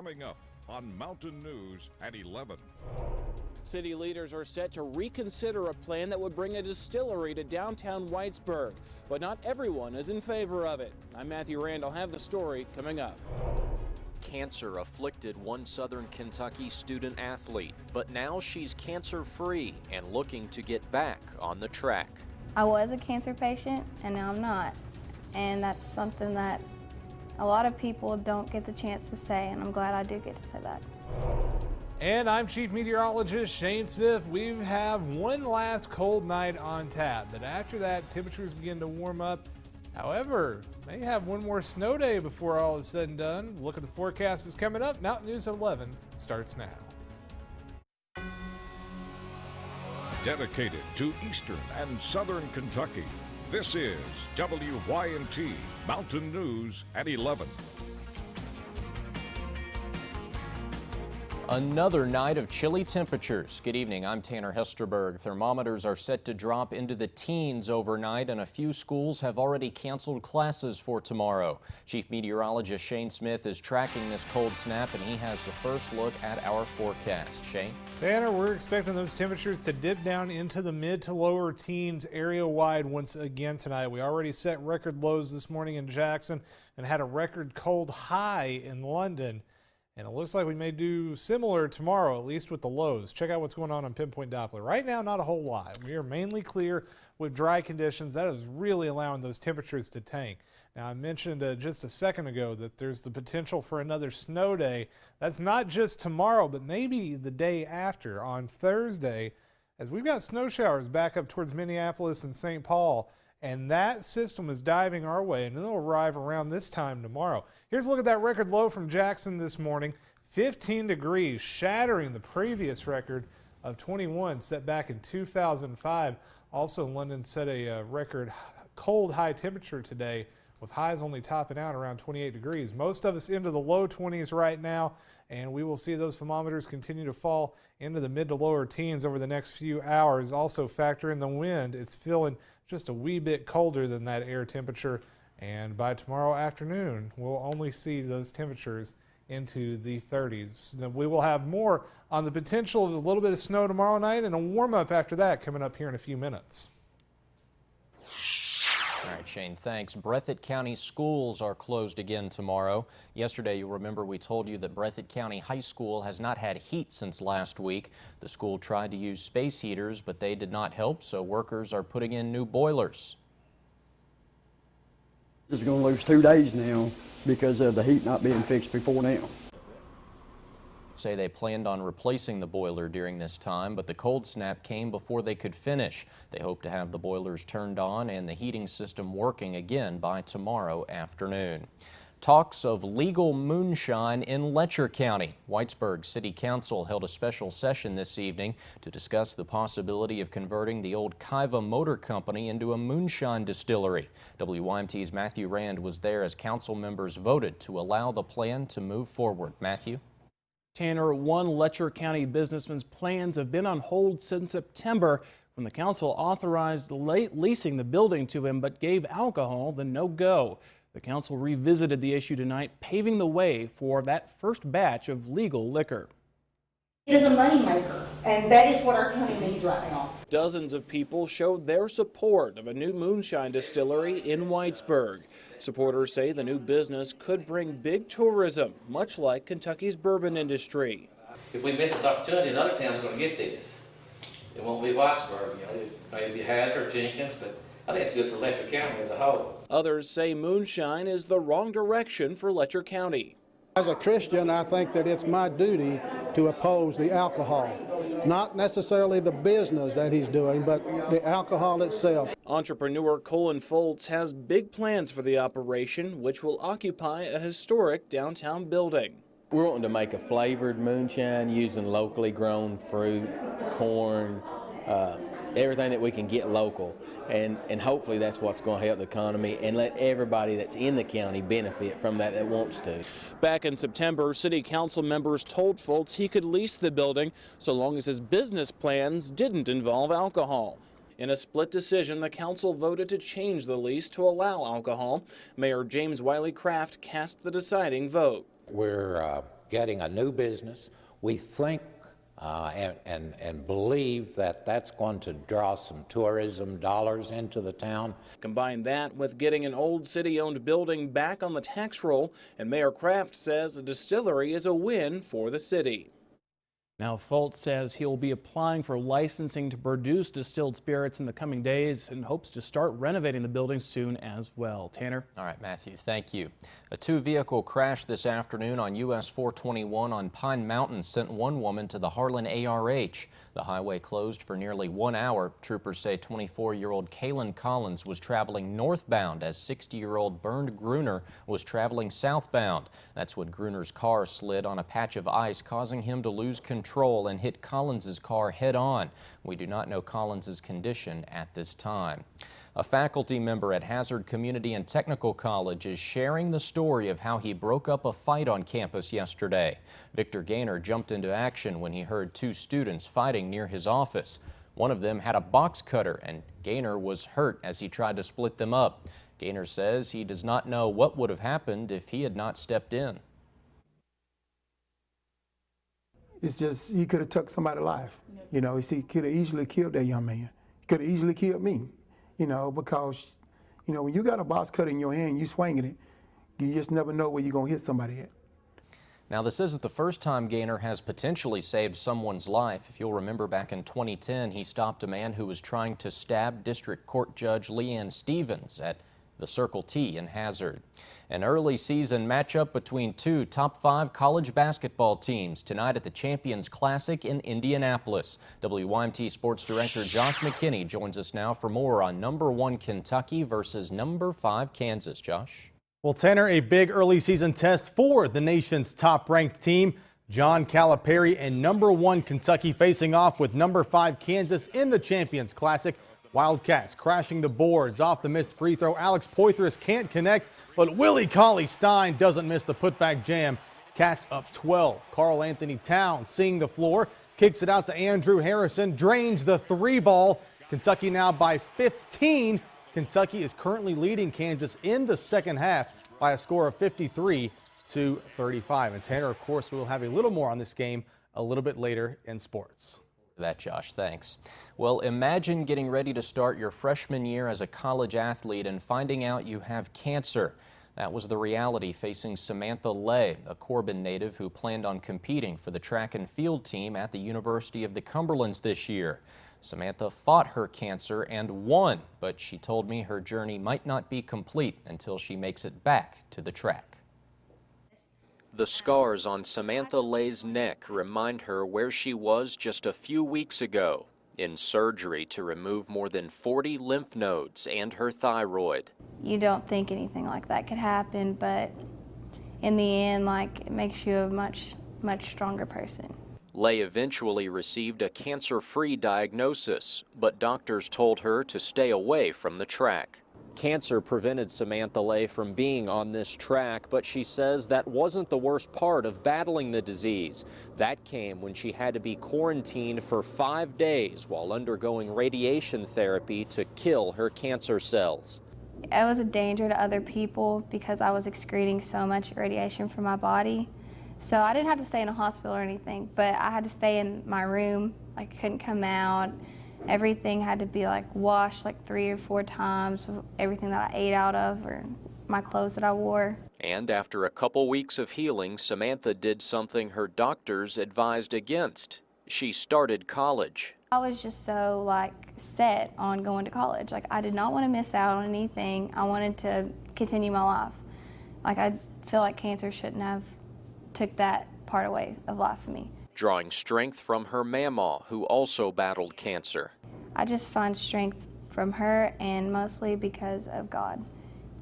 coming up on Mountain News at 11. City leaders are set to reconsider a plan that would bring a distillery to downtown Whitesburg, but not everyone is in favor of it. I'm Matthew Rand. I'll have the story coming up. Cancer afflicted one Southern Kentucky student athlete, but now she's cancer-free and looking to get back on the track. I was a cancer patient and now I'm not, and that's something that a lot of people don't get the chance to say, and I'm glad I do get to say that. And I'm Chief Meteorologist Shane Smith. We have one last cold night on tap, but after that, temperatures begin to warm up. However, may have one more snow day before all is said and done. Look at the forecast is coming up. Mountain News at 11 starts now. Dedicated to Eastern and Southern Kentucky, this is WYNT Mountain News at 11. Another night of chilly temperatures. Good evening, I'm Tanner Hesterberg. Thermometers are set to drop into the teens overnight, and a few schools have already canceled classes for tomorrow. Chief Meteorologist Shane Smith is tracking this cold snap, and he has the first look at our forecast. Shane? Tanner, we're expecting those temperatures to dip down into the mid to lower teens area-wide once again tonight. We already set record lows this morning in Jackson and had a record cold high in London. And it looks like we may do similar tomorrow, at least with the lows. Check out what's going on Pinpoint Doppler. Right now, not a whole lot. We are mainly clear with dry conditions. That is really allowing those temperatures to tank. Now, I mentioned just a second ago that there's the potential for another snow day. That's not just tomorrow, but maybe the day after on Thursday, as we've got snow showers back up towards Minneapolis and St. Paul. And that system is diving our way, and it'll arrive around this time tomorrow. Here's a look at that record low from Jackson this morning. 15 degrees, shattering the previous record of 21 set back in 2005. Also, London set a record cold high temperature today, with highs only topping out around 28 degrees. Most of us into the low 20s right now, and we will see those thermometers continue to fall into the mid to lower teens over the next few hours. Also factor in the wind. It's feeling just a wee bit colder than that air temperature, and by tomorrow afternoon we'll only see those temperatures into the 30s. Then we will have more on the potential of a little bit of snow tomorrow night and a warm up after that coming up here in a few minutes. All right, Shane, thanks. Breathitt County schools are closed again tomorrow. Yesterday, you'll remember we told you that Breathitt County High School has not had heat since last week. The school tried to use space heaters, but they did not help, so workers are putting in new boilers. It's going to lose 2 days now because of the heat not being fixed before now. Say they planned on replacing the boiler during this time, but the cold snap came before they could finish. They hope to have the boilers turned on and the heating system working again by tomorrow afternoon. Talks of legal moonshine in Letcher County. Whitesburg City Council held a special session this evening to discuss the possibility of converting the old Kaiva Motor Company into a moonshine distillery. WYMT's Matthew Rand was there as council members voted to allow the plan to move forward. Matthew? Tanner, one Letcher County businessman's plans have been on hold since September when the council authorized leasing the building to him but gave alcohol the no-go. The council revisited the issue tonight, paving the way for that first batch of legal liquor. It is a moneymaker, and that is what our county needs right now. Dozens of people showed their support of a new moonshine distillery in Whitesburg. Supporters say the new business could bring big tourism, much like Kentucky's bourbon industry. If we miss this opportunity, another town's going to get this. It won't be Whitesburg, it may be Hatter or Jenkins, but I think it's good for Letcher County as a whole. Others say moonshine is the wrong direction for Letcher County. As a Christian, I think that it's my duty to oppose the alcohol. Not necessarily the business that he's doing, but the alcohol itself. Entrepreneur Colin Foltz has big plans for the operation, which will occupy a historic downtown building. We're wanting to make a flavored moonshine using locally grown fruit, corn, everything that we can get local, and hopefully that's what's going to help the economy and let everybody that's in the county benefit from that wants to. Back in September, city council members told Foltz he could lease the building so long as his business plans didn't involve alcohol. In a split decision, the council voted to change the lease to allow alcohol. Mayor James Wiley Craft cast the deciding vote. We're getting a new business. We think and believe that that's going to draw some tourism dollars into the town. Combine that with getting an old city-owned building back on the tax roll, and Mayor Kraft says the distillery is a win for the city. Now, Fultz says he'll be applying for licensing to produce distilled spirits in the coming days and hopes to start renovating the building soon as well. Tanner? All right, Matthew, thank you. A two-vehicle crash this afternoon on US 421 on Pine Mountain sent one woman to the Harlan ARH. The highway closed for nearly 1 hour. Troopers say 24-year-old Kaylin Collins was traveling northbound as 60-year-old Bernd Gruner was traveling southbound. That's when Gruner's car slid on a patch of ice, causing him to lose control and hit Collins's car head-on. We do not know Collins's condition at this time. A faculty member at Hazard Community and Technical College is sharing the story of how he broke up a fight on campus yesterday. Victor Gaynor jumped into action when he heard two students fighting near his office. One of them had a box cutter, and Gaynor was hurt as he tried to split them up. Gaynor says he does not know what would have happened if he had not stepped in. It's just he could have took somebody's life. You know, he could have easily killed that young man. He could have easily killed me. You know, because, you know, when you got a box cutter in your hand, you swinging it, you just never know where you're going to hit somebody at. Now, this isn't the first time Gaynor has potentially saved someone's life. If you'll remember, back in 2010, he stopped a man who was trying to stab District Court Judge Leanne Stevens at the Circle T in Hazard. An early season matchup between two top 5 college basketball teams tonight at the Champions Classic in Indianapolis. WYMT Sports Director Josh McKinney joins us now for more on number 1 Kentucky versus number 5 Kansas. Josh? Well, Tanner, a big early season test for the nation's top-ranked team. John Calipari and number 1 Kentucky facing off with number 5 Kansas in the Champions Classic. Wildcats crashing the boards off the missed free throw. Alex Poitras can't connect, but Willie Cauley-Stein doesn't miss the putback jam. Cats up 12. Karl Anthony Towns seeing the floor, kicks it out to Andrew Harrison, drains the 3-ball. Kentucky now by 15. Kentucky is currently leading Kansas in the second half by a score of 53-35. And Tanner, of course, we'll have a little more on this game a little bit later in sports. That, Josh, thanks. Well, imagine getting ready to start your freshman year as a college athlete and finding out you have cancer. That was the reality facing Samantha Lay, a Corbin native who planned on competing for the track and field team at the University of the Cumberlands this year. Samantha fought her cancer and won, but she told me her journey might not be complete until she makes it back to the track. The scars on Samantha Lay's neck remind her where she was just a few weeks ago, in surgery to remove more than 40 lymph nodes and her thyroid. You don't think anything like that could happen, but in the end, it makes you a much stronger person. Lay eventually received a cancer-free diagnosis, but doctors told her to stay away from the track. Cancer prevented Samantha Lay from being on this track, but she says that wasn't the worst part of battling the disease. That came when she had to be quarantined for 5 days while undergoing radiation therapy to kill her cancer cells. I was a danger to other people because I was excreting so much radiation from my body. So I didn't have to stay in a hospital or anything, but I had to stay in my room. I couldn't come out. Everything had to be washed 3 or 4 times, everything that I ate out of or my clothes that I wore. And after a couple weeks of healing, Samantha did something her doctors advised against. She started college. I was just so set on going to college. I did not want to miss out on anything. I wanted to continue my life. I feel like cancer shouldn't have took that part away of life for me. Drawing strength from her mama, who also battled cancer. I just find strength from her, and mostly because of God.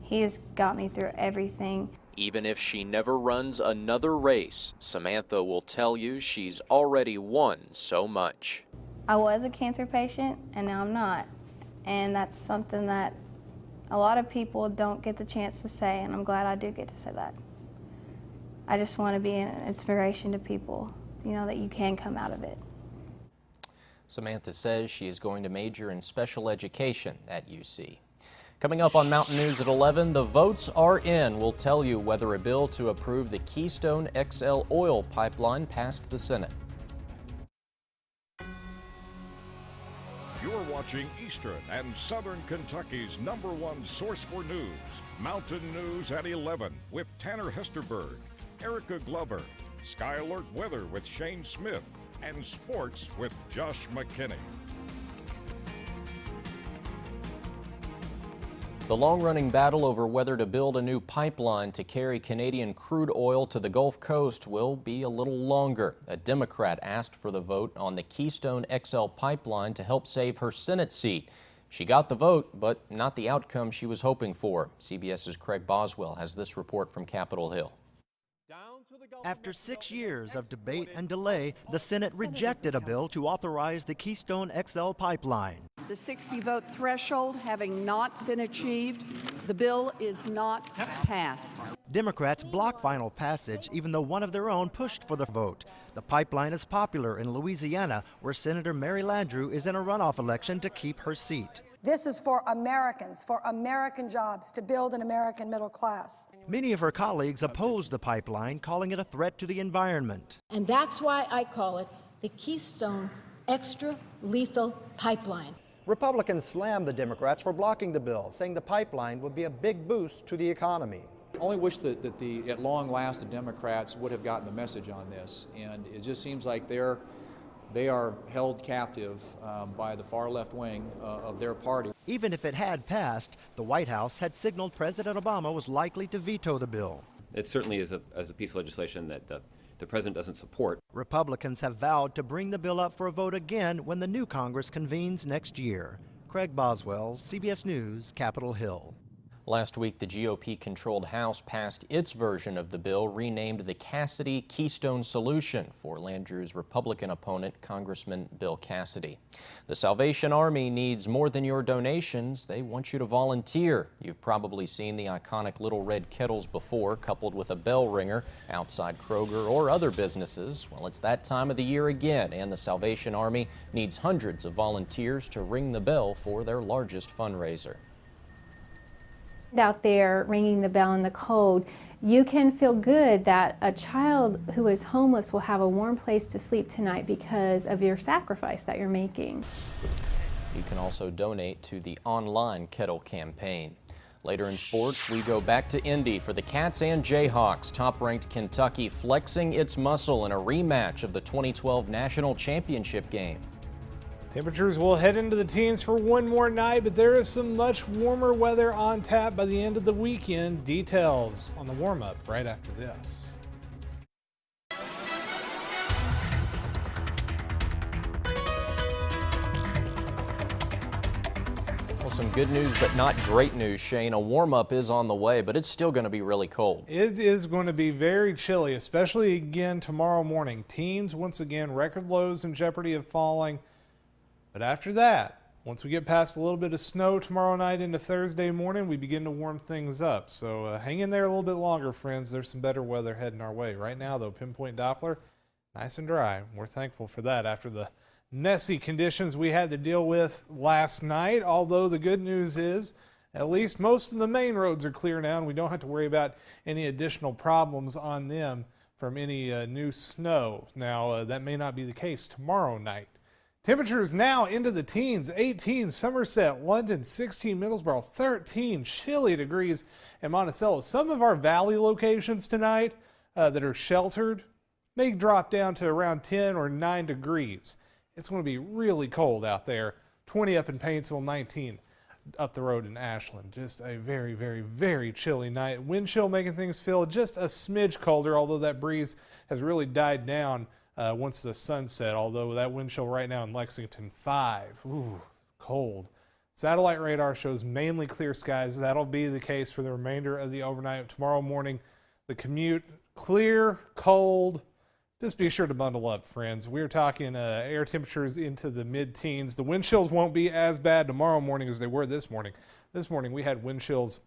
He has got me through everything. Even if she never runs another race, Samantha will tell you she's already won so much. I was a cancer patient, and now I'm not. And that's something that a lot of people don't get the chance to say, and I'm glad I do get to say that. I just want to be an inspiration to people, that you can come out of it. Samantha says she is going to major in special education at UC. Coming up on Mountain News at 11, the votes are in. We'll tell you whether a bill to approve the Keystone XL oil pipeline passed the Senate. You're watching Eastern and Southern Kentucky's #1 source for news, Mountain News at 11 with Tanner Hesterberg, Erica Glover, Sky Alert Weather with Shane Smith, and Sports with Josh McKinney. The long-running battle over whether to build a new pipeline to carry Canadian crude oil to the Gulf Coast will be a little longer. A Democrat asked for the vote on the Keystone XL pipeline to help save her Senate seat. She got the vote, but not the outcome she was hoping for. CBS's Craig Boswell has this report from Capitol Hill. After 6 years of debate and delay, the Senate rejected a bill to authorize the Keystone XL pipeline. The 60-vote threshold having not been achieved, the bill is not passed. Democrats blocked final passage, even though one of their own pushed for the vote. The pipeline is popular in Louisiana, where Senator Mary Landrieu is in a runoff election to keep her seat. This is for Americans, for American jobs, to build an American middle class. Many of her colleagues oppose the pipeline, calling it a threat to the environment. And that's why I call it the Keystone Extra Lethal Pipeline. Republicans slammed the Democrats for blocking the bill, saying the pipeline would be a big boost to the economy. I only wish that at long last the Democrats would have gotten the message on this, and it just seems like they are held captive by the far left wing of their party. Even if it had passed, the White House had signaled President Obama was likely to veto the bill. It certainly is a piece of legislation that the president doesn't support. Republicans have vowed to bring the bill up for a vote again when the new Congress convenes next year. Craig Boswell, CBS News, Capitol Hill. Last week, the GOP-controlled House passed its version of the bill, renamed the Cassidy Keystone Solution, for Landrieu's Republican opponent, Congressman Bill Cassidy. The Salvation Army needs more than your donations. They want you to volunteer. You've probably seen the iconic little red kettles before, coupled with a bell ringer outside Kroger or other businesses. Well, it's that time of the year again, and the Salvation Army needs hundreds of volunteers to ring the bell for their largest fundraiser. Out there ringing the bell in the cold, you can feel good that a child who is homeless will have a warm place to sleep tonight because of your sacrifice that you're making. You can also donate to the online kettle campaign. Later in sports, we go back to Indy for the Cats and Jayhawks. Top-ranked Kentucky flexing its muscle in a rematch of the 2012 National Championship game. Temperatures will head into the teens for one more night, but there is some much warmer weather on tap by the end of the weekend. Details on the warm-up right after this. Well, some good news, but not great news, Shane. A warm-up is on the way, but it's still going to be really cold. It is going to be very chilly, especially again tomorrow morning. Teens, once again, record lows in jeopardy of falling. But after that, once we get past a little bit of snow tomorrow night into Thursday morning, we begin to warm things up. So hang in there a little bit longer, friends. There's some better weather heading our way. Right now, though, pinpoint Doppler, nice and dry. We're thankful for that after the messy conditions we had to deal with last night. Although the good news is, at least most of the main roads are clear now, and we don't have to worry about any additional problems on them from any new snow. Now, that may not be the case tomorrow night. Temperatures now into the teens, 18 Somerset, London, 16 Middlesboro, 13 chilly degrees in Monticello. Some of our valley locations tonight that are sheltered may drop down to around 10 or 9 degrees. It's going to be really cold out there. 20 up in Painesville, 19 up the road in Ashland. Just a very, very, very chilly night. Wind chill making things feel just a smidge colder, although that breeze has really died down once the sun set, although that wind chill right now in Lexington, 5. Ooh, cold. Satellite radar shows mainly clear skies. That'll be the case for the remainder of the overnight. Tomorrow morning, the commute, clear, cold. Just be sure to bundle up, friends. We're talking air temperatures into the mid-teens. The wind chills won't be as bad tomorrow morning as they were this morning. This morning, we had wind chills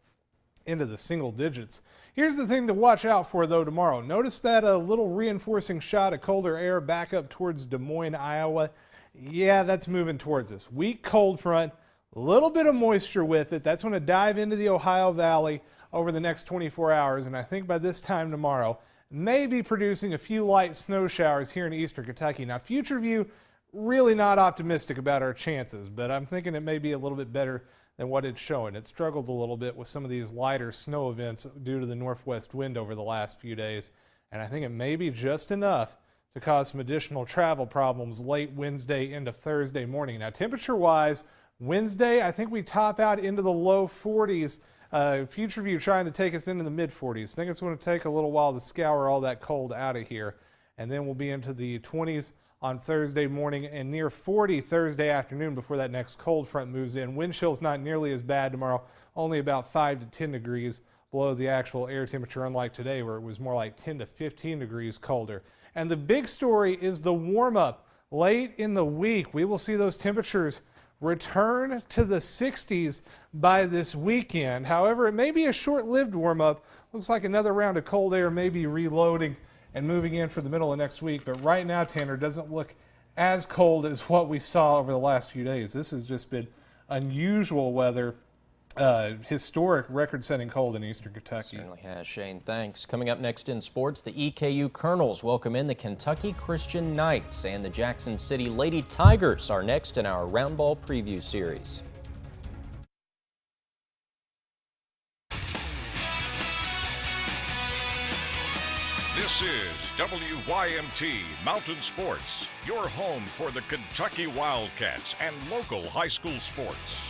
into the single digits. Here's the thing to watch out for, though, tomorrow. Notice that a little reinforcing shot of colder air back up towards Des Moines, Iowa. Yeah, that's moving towards us. Weak cold front a little bit of moisture with it. That's going to dive into the Ohio Valley over the next 24 hours, and I think by this time tomorrow, may be producing a few light snow showers here in eastern Kentucky. Now, Future View, really not optimistic about our chances, but I'm thinking it may be a little bit better than what it's showing. It struggled a little bit with some of these lighter snow events due to the northwest wind over the last few days, and I think it may be just enough to cause some additional travel problems late Wednesday into Thursday morning. Now, temperature-wise, Wednesday, I think we top out into the low 40s. Future View trying to take us into the mid-40s. I think it's going to take a little while to scour all that cold out of here, and then we'll be into the 20s on Thursday morning and near 40 Thursday afternoon before that next cold front moves in. Wind chill's not nearly as bad tomorrow, only about 5 to 10 degrees below the actual air temperature, unlike today where it was more like 10 to 15 degrees colder. And the big story is the warm-up late in the week. We will see those temperatures return to the 60s by this weekend. However, it may be a short-lived warm-up. Looks like another round of cold air may be reloading and moving in for the middle of next week. But right now, Tanner, doesn't look as cold as what we saw over the last few days. This has just been unusual weather, historic record-setting cold in eastern Kentucky. Certainly has, Shane. Thanks. Coming up next in sports, the EKU Colonels welcome in the Kentucky Christian Knights, and the Jackson City Lady Tigers are next in our Round Ball preview series. This is WYMT Mountain Sports, your home for the Kentucky Wildcats and local high school sports.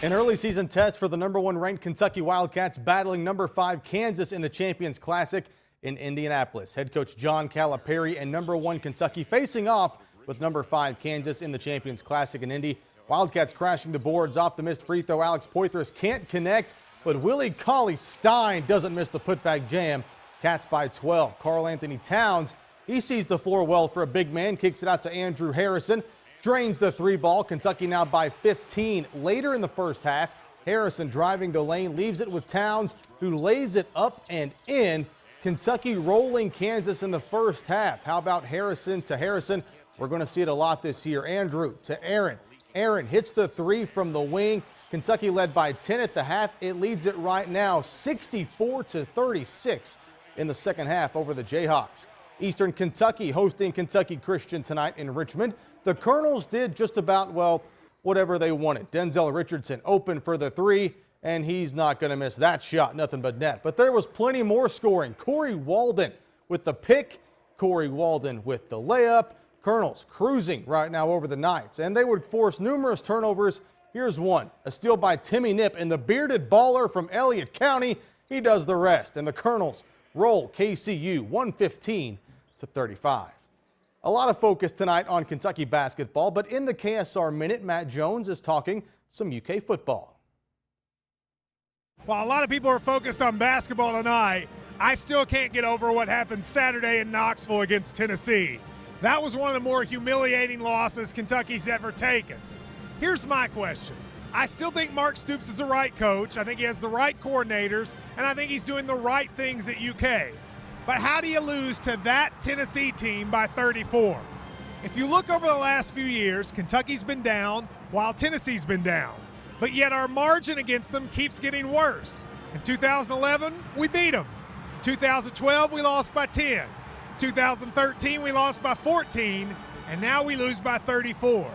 An early season test for the #1 ranked Kentucky Wildcats battling #5 Kansas in the Champions Classic in Indianapolis. Head coach John Calipari and #1 Kentucky facing off with #5 Kansas in the Champions Classic in Indy. Wildcats crashing the boards off the missed free throw. Alex Poitras can't connect, but Willie Cauley-Stein doesn't miss the putback jam. Cats by 12. Karl Anthony Towns, he sees the floor well for a big man, kicks it out to Andrew Harrison. Drains the three ball. Kentucky now by 15. Later in the first half, Harrison driving the lane, leaves it with Towns, who lays it up and in. Kentucky rolling Kansas in the first half. How about Harrison to Harrison? We're going to see it a lot this year. Andrew to Aaron. Aaron hits the three from the wing. Kentucky led by 10 at the half. It leads it right now 64-36 in the second half over the Jayhawks. Eastern Kentucky hosting Kentucky Christian tonight in Richmond. The Colonels did just about, well, whatever they wanted. Denzel Richardson open for the three, and he's not going to miss that shot. Nothing but net. But there was plenty more scoring. Corey Walden with the pick. Corey Walden with the layup. Colonels cruising right now over the Knights, and they would force numerous turnovers. Here's one, a steal by Timmy Nip, and the bearded baller from Elliott County, he does the rest, and the Colonels roll KCU 115-35. A lot of focus tonight on Kentucky basketball, but in the KSR Minute, Matt Jones is talking some UK football. While a lot of people are focused on basketball tonight, I still can't get over what happened Saturday in Knoxville against Tennessee. That was one of the more humiliating losses Kentucky's ever taken. Here's my question. I still think Mark Stoops is the right coach. I think he has the right coordinators, and I think he's doing the right things at UK. But how do you lose to that Tennessee team by 34? If you look over the last few years, Kentucky's been down while Tennessee's been down. But yet our margin against them keeps getting worse. In 2011, we beat them. In 2012, we lost by 10. 2013, we lost by 14, and now we lose by 34.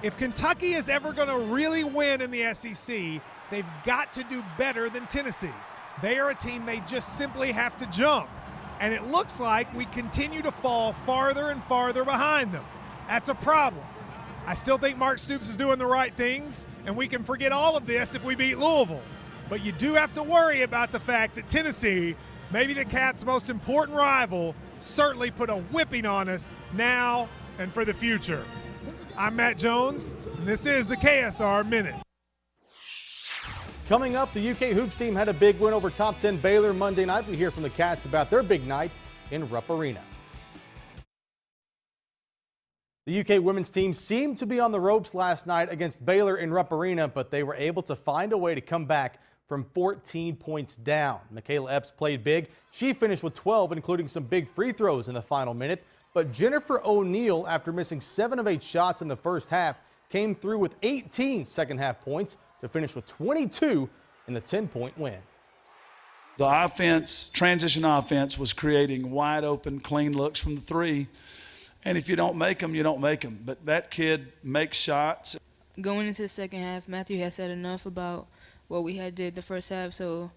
If Kentucky is ever going to really win in the SEC, they've got to do better than Tennessee. They are a team they just simply have to jump, and it looks like we continue to fall farther and farther behind them. That's a problem. I still think Mark Stoops is doing the right things, and we can forget all of this if we beat Louisville. But you do have to worry about the fact that Tennessee, maybe the Cats' most important rival, certainly put a whipping on us now and for the future. I'm Matt Jones, and this is the KSR Minute. Coming up, the UK Hoops team had a big win over top 10 Baylor Monday night. We hear from the Cats about their big night in Rupp Arena. The UK women's team seemed to be on the ropes last night against Baylor in Rupp Arena, but they were able to find a way to come back from 14 points down. Michaela Epps played big. She finished with 12, including some big free throws in the final minute. But Jennifer O'Neal, after missing 7 of 8 shots in the first half, came through with 18 second-half points to finish with 22 in the 10-point win. The offense, transition offense, was creating wide open, clean looks from the three. And if you don't make them, you don't make them. But that kid makes shots. Going into the second half, Matthew had said enough about what we had did the first half, so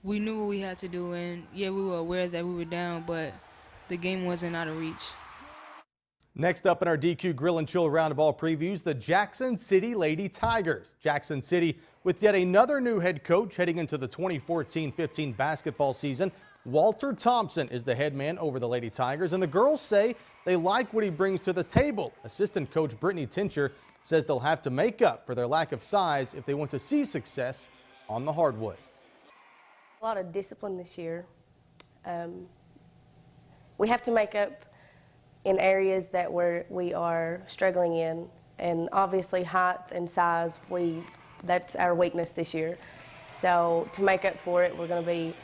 we knew what we had to do. And yeah, we were aware that we were down, but the game wasn't out of reach. Next up in our DQ Grill and Chill round of ball previews, the Jackson City Lady Tigers. Jackson City with yet another new head coach heading into the 2014-15 basketball season. Walter Thompson is the head man over the Lady Tigers, and the girls say they like what he brings to the table. Assistant coach Brittany Tincher says they'll have to make up for their lack of size if they want to see success on the hardwood. A lot of discipline this year. We have to make up in areas that we are struggling in, and obviously height and size, that's our weakness this year. So to make up for it, we're going to be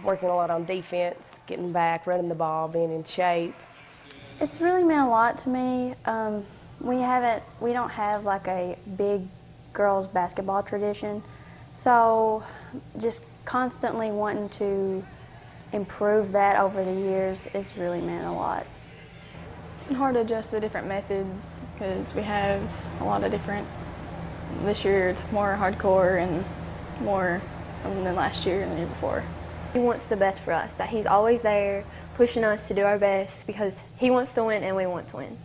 working a lot on defense, getting back, running the ball, being in shape. It's really meant a lot to me. We don't have like a big girls basketball tradition, so just constantly wanting to improve that over the years has really meant a lot. It's been hard to adjust to different methods because we have a lot of different. This year it's more hardcore and more than last year and the year before. He wants the best for us, that he's always there pushing us to do our best because he wants to win and we want to win.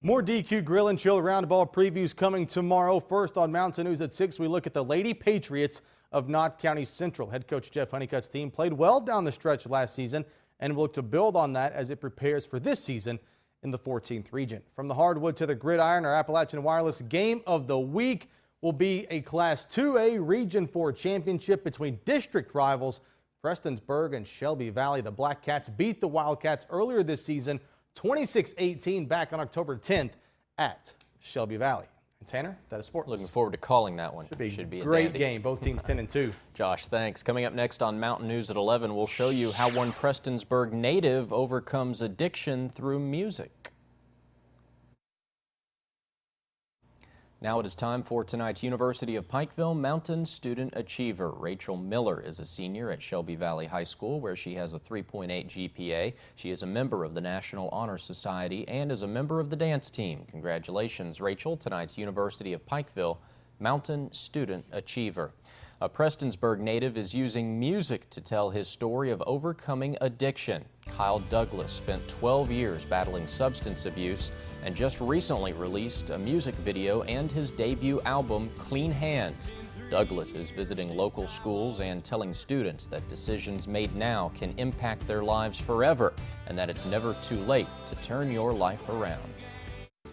More DQ Grill and Chill round-of-ball previews coming tomorrow. First on Mountain News at 6, we look at the Lady Patriots of Knott County Central. Head coach Jeff Honeycutt's team played well down the stretch last season and will look to build on that as it prepares for this season in the 14th region. From the hardwood to the gridiron, our Appalachian Wireless game of the week will be a Class 2A Region 4 championship between district rivals Prestonsburg and Shelby Valley. The Black Cats beat the Wildcats earlier this season 26-18 back on October 10th at Shelby Valley. And Tanner, that is sports. Looking forward to calling that one. Should be a great game. Both teams 10-2. Josh, thanks. Coming up next on Mountain News at 11, we'll show you how one Prestonsburg native overcomes addiction through music. Now it is time for tonight's University of Pikeville Mountain Student Achiever. Rachel Miller is a senior at Shelby Valley High School where she has a 3.8 GPA. She is a member of the National Honor Society and is a member of the dance team. Congratulations, Rachel, tonight's University of Pikeville Mountain Student Achiever. A Prestonsburg native is using music to tell his story of overcoming addiction. Kyle Douglas spent 12 years battling substance abuse and just recently released a music video and his debut album, Clean Hands. Douglas is visiting local schools and telling students that decisions made now can impact their lives forever and that it's never too late to turn your life around.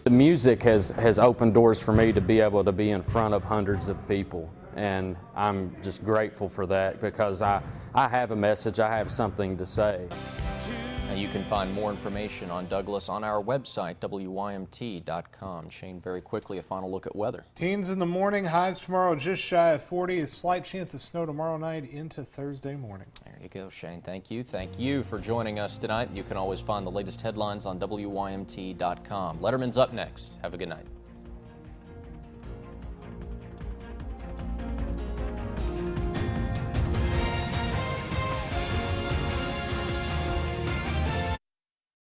The music has opened doors for me to be able to be in front of hundreds of people, and I'm just grateful for that because I have a message, I have something to say. And you can find more information on Douglas on our website, WYMT.com. Shane, very quickly, a final look at weather. Teens in the morning, highs tomorrow just shy of 40. A slight chance of snow tomorrow night into Thursday morning. There you go, Shane. Thank you. Thank you for joining us tonight. You can always find the latest headlines on WYMT.com. Letterman's up next. Have a good night.